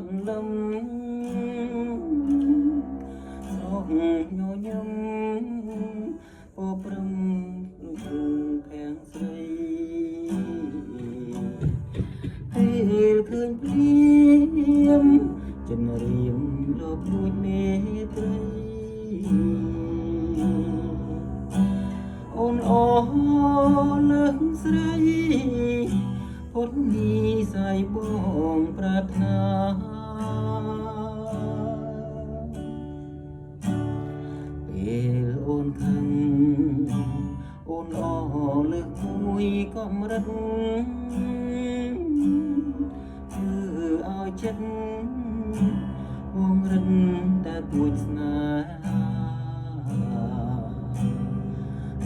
อนลำสองโยยำปอปรำลูกแพงใสให้คืนเปลี่ยมจนเรียมลบลวนเมตรีอ่อนอ่อนเลิกใสพ้นนี้ใส่บ้องปรารถนาเปลโอนคังโอนอ่อเลิกคุยก็มรัดคือเอาចិត្ត วងរិនតែពួចស្នេហា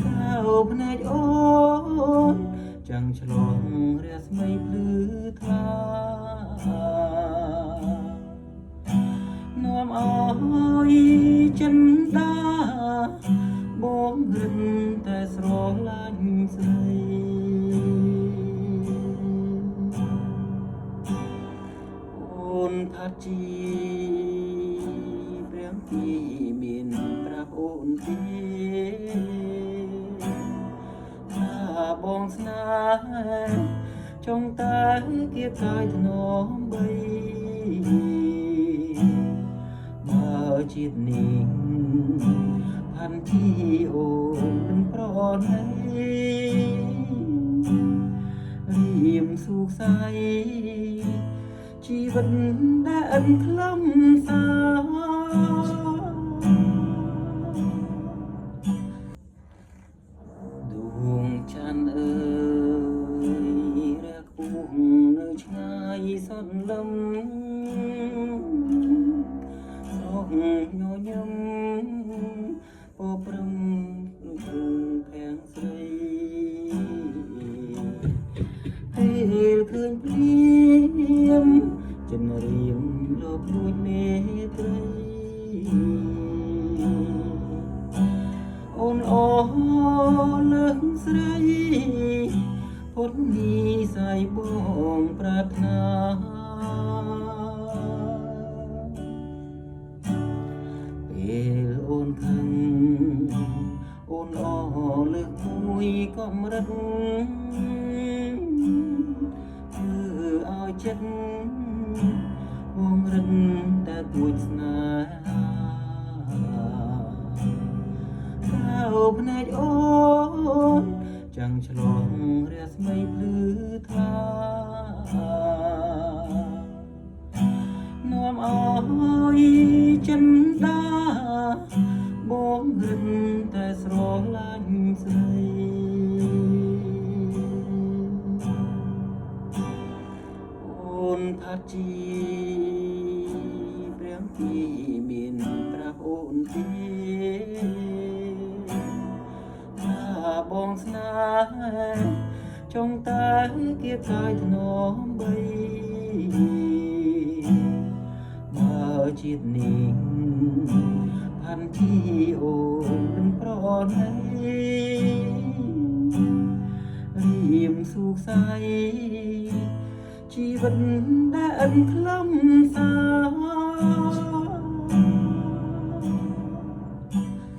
កៅភ្នែកអូនចាំងឆ្លងរស្មីភ្លឺថ្លានាំអើយចិនដាបងរិនតែស្រឡាញ់ស្រីអូនផាត់ជីពីមានប្រាប់អូនទេថាបងស្នេហ៍ចង់តែគៀបកាយថ្នមបីបើជាតិនេះផាន់ទីអូនមិនប្រណីរៀមសុខសាយជីវិតដែលខ្លឹមសាดวงจันทร์เอ่ยเรียกอุ้งเนื้อชายซ่อนลำสองโยยำปอปรำลูกแพงใสให้คืนเปลี่ยมจนเรียมลบลวนเมตรีอ่อนอ่อนเลิกใสพ้นนี้ใส่บ้องปรารถนาเปลโอนคังโอนอ่อเลิกคุยก็มรัดคือเอาចិត្តวงរិនតែពួចស្នេហាកៅភ្នែកអូនចាំងឆ្លងរស្មីភ្លឺថ្លានាំអើយចិនដាបងរិនតែស្រឡាញ់ស្រីអូនផាត់ជីពីមានប្រាប់អូនទេថាបងស្នេហ៍ចង់តែគៀបកាយថ្នមបីបើជាតិនេះផាន់ទីអូនមិនប្រណីរៀមសុខសាយជីវិតដែលខ្លឹមសារ